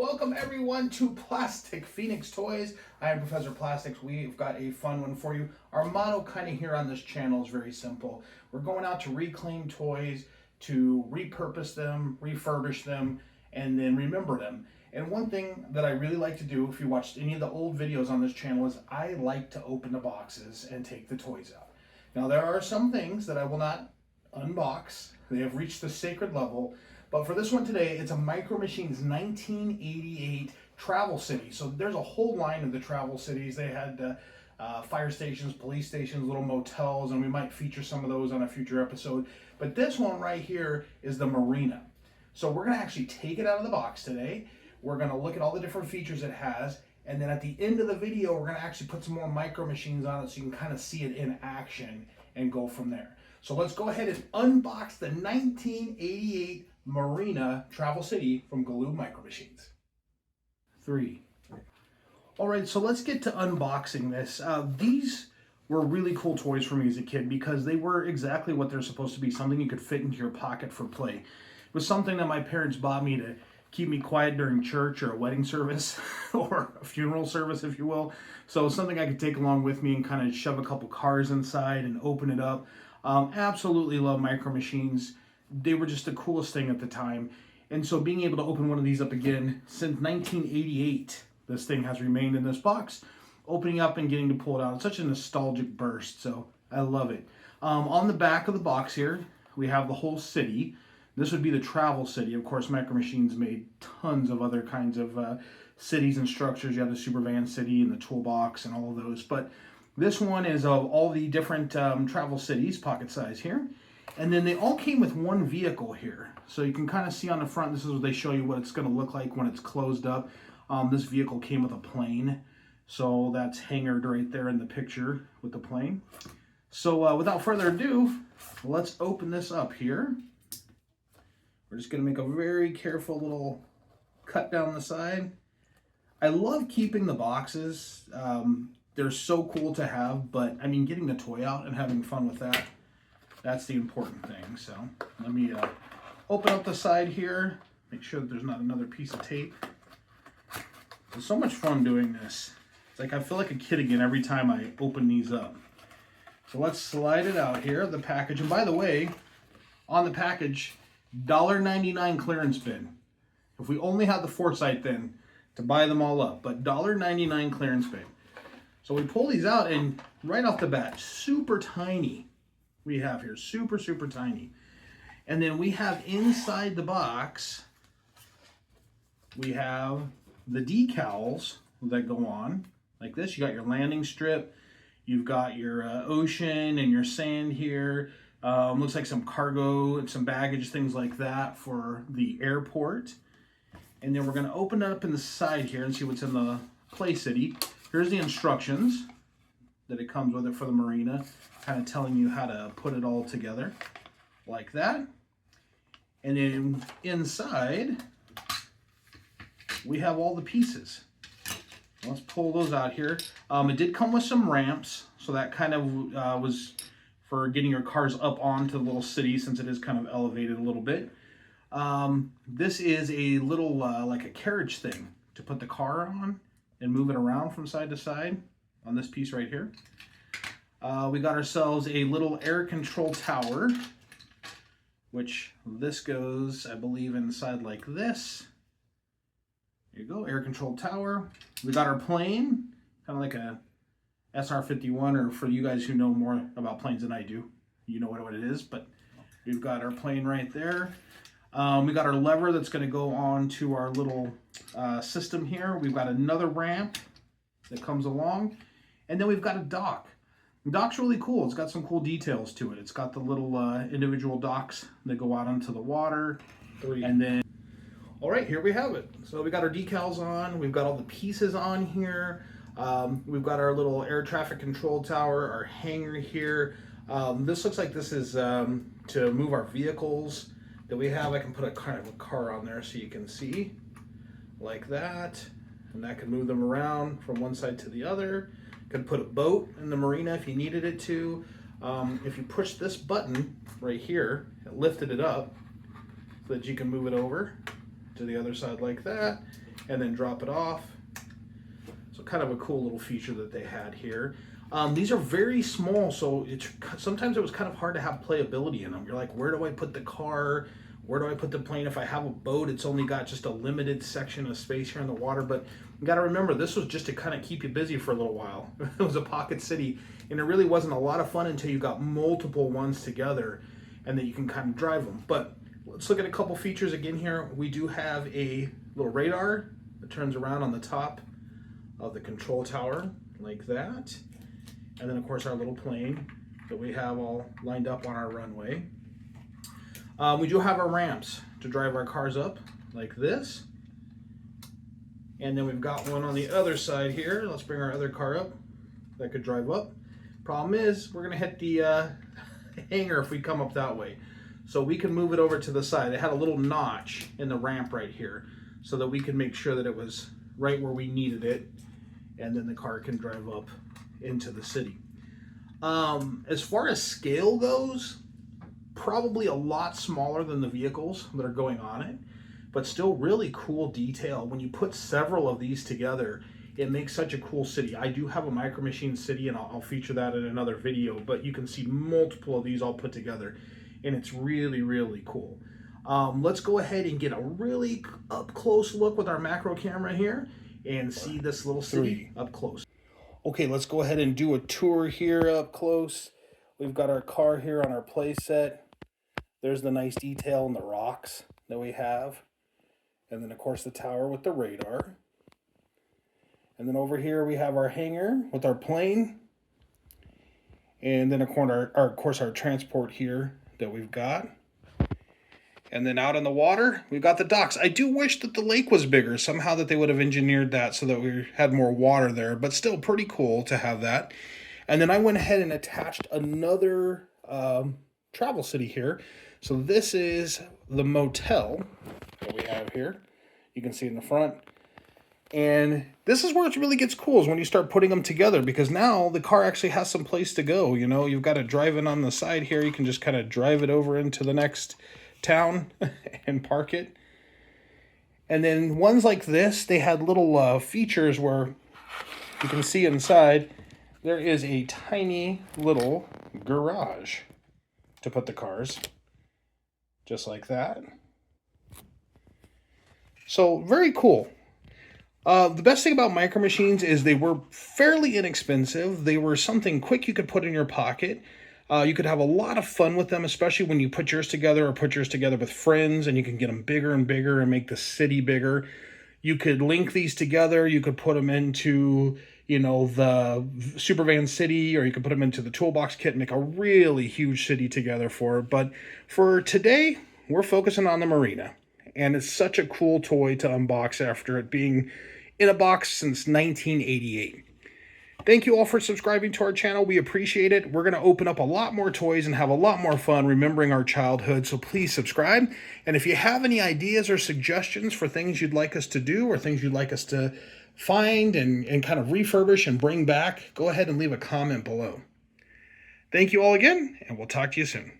Welcome everyone to Plastic Phoenix Toys. I am Professor Plastics. We've got a fun one for you. Our motto kind of here on this channel is very simple. We're going out to reclaim toys, to repurpose them, refurbish them, and then remember them. And one thing that I really like to do, if you watched any of the old videos on this channel, is I like to open the boxes and take the toys out. Now there are some things that I will not unbox. They have reached the sacred level. But for this one today, it's a Micro Machines 1988 Travel City. So there's a whole line of the Travel Cities. They had fire stations, police stations, little motels, and we might feature some of those on a future episode. But this one right here is the Marina. So we're going to actually take it out of the box today. We're going to look at all the different features it has. And then at the end of the video, we're going to actually put some more Micro Machines on it so you can kind of see it in action and go from there. So let's go ahead and unbox the 1988 Marina Travel City from Galoob Micro Machines. 3. All right, so let's get to unboxing this. These were really cool toys for me as a kid because they were exactly what they're supposed to be, something you could fit into your pocket for play. It was something that my parents bought me to keep me quiet during church or a wedding service or a funeral service, if you will. So something I could take along with me and kind of shove a couple cars inside and open it up. Absolutely love Micro Machines. They were just the coolest thing at the time. And so being able to open one of these up again, since 1988, this thing has remained in this box. Opening up and getting to pull it out, it's such a nostalgic burst, so I love it. On the back of the box here, we have the whole city. This would be the Travel City. Of course, Micro Machines made tons of other kinds of cities and structures. You have the Super Van City and the Toolbox and all of those. But this one is of all the different travel cities, pocket size here. And then they all came with one vehicle here. So you can kind of see on the front, this is what they show you what it's going to look like when it's closed up. This vehicle came with a plane. So that's hangared right there in the picture with the plane. So without further ado, let's open this up here. We're just going to make a very careful little cut down the side. I love keeping the boxes. They're so cool to have, but I mean, getting the toy out and having fun with that, that's the important thing. So let me open up the side here, make sure that there's not another piece of tape. It's so much fun doing this. It's like I feel like a kid again every time I open these up. So let's slide it out here, the package. And by the way, on the package, $1.99 clearance bin. If we only had the foresight then to buy them all up, but $1.99 clearance bin. So we pull these out and right off the bat, super tiny. We have here, super, super tiny. And then we have inside the box, we have the decals that go on like this. You got your landing strip, you've got your ocean and your sand here. Looks like some cargo and some baggage, things like that for the airport. And then we're going to open it up in the side here and see what's in the Play City. Here's the instructions that it comes with it for the Marina, kind of telling you how to put it all together like that. And then inside, we have all the pieces. Let's pull those out here. It did come with some ramps, so that kind of was for getting your cars up onto the little city since it is kind of elevated a little bit. This is a little like a carriage thing to put the car on and move it around from side to side on this piece right here. We got ourselves a little air control tower, which this goes, I believe, inside like this. There you go, air control tower. We got our plane, kind of like a SR-51, or for you guys who know more about planes than I do, you know what it is, but we've got our plane right there. We got our lever that's going to go on to our little system here. We've got another ramp that comes along, and then we've got a dock. The dock's really cool. It's got some cool details to it. It's got the little individual docks that go out into the water. 3. And then, all right, here we have it. So we got our decals on. We've got all the pieces on here. We've got our little air traffic control tower, our hangar here. This looks like this is to move our vehicles that we have. I can put a kind of a car on there so you can see like that, and that can move them around from one side to the other. Could put a boat in the Marina if you needed it to. If you push this button right here, it lifted it up so that you can move it over to the other side like that, and then drop it off. So kind of a cool little feature that they had here. These are very small, so sometimes it was kind of hard to have playability in them. You're like, where do I put the car? Where do I put the plane? If I have a boat, it's only got just a limited section of space here in the water. But you got to remember, this was just to kind of keep you busy for a little while. It was a pocket city, and it really wasn't a lot of fun until you got multiple ones together, and then you can kind of drive them. But let's look at a couple features again here. We do have a little radar that turns around on the top of the control tower like that. And then of course our little plane that we have all lined up on our runway. We do have our ramps to drive our cars up like this. And then we've got one on the other side here. Let's bring our other car up that could drive up. Problem is, we're gonna hit the hangar if we come up that way. So we can move it over to the side. It had a little notch in the ramp right here so that we can make sure that it was right where we needed it. And then the car can drive up into the city. As far as scale goes, probably a lot smaller than the vehicles that are going on it, but still really cool detail. When you put several of these together, it makes such a cool city. I do have a Micro Machine city, and I'll feature that in another video, but you can see multiple of these all put together, and it's really, really cool. Let's go ahead and get a really up close look with our macro camera here and see this little city up close. Okay, let's go ahead and do a tour here up close. We've got our car here on our play set. There's the nice detail in the rocks that we have. And then of course the tower with the radar. And then over here we have our hangar with our plane. And then of course our transport here that we've got. And then out in the water, we've got the docks. I do wish that the lake was bigger, somehow that they would have engineered that so that we had more water there, but still pretty cool to have that. And then I went ahead and attached another travel city here. So this is the motel that we have here. You can see in the front. And this is where it really gets cool, is when you start putting them together, because now the car actually has some place to go. You know, you've got it driving on the side here. You can just kind of drive it over into the next town and park it. And then ones like this, they had little features where you can see inside there is a tiny little garage to put the cars, just like that. So very cool. The best thing about Micro Machines is they were fairly inexpensive. They were something quick you could put in your pocket. You could have a lot of fun with them, especially when you put yours together or put yours together with friends, and you can get them bigger and bigger and make the city bigger. You could link these together. You could put them into, you know, the Supervan city, or you could put them into the toolbox kit and make a really huge city together for it. But for today, we're focusing on the Marina. And it's such a cool toy to unbox after it being in a box since 1988. Thank you all for subscribing to our channel. We appreciate it. We're going to open up a lot more toys and have a lot more fun remembering our childhood, so please subscribe. And if you have any ideas or suggestions for things you'd like us to do or things you'd like us to find and kind of refurbish and bring back, go ahead and leave a comment below. Thank you all again, and we'll talk to you soon.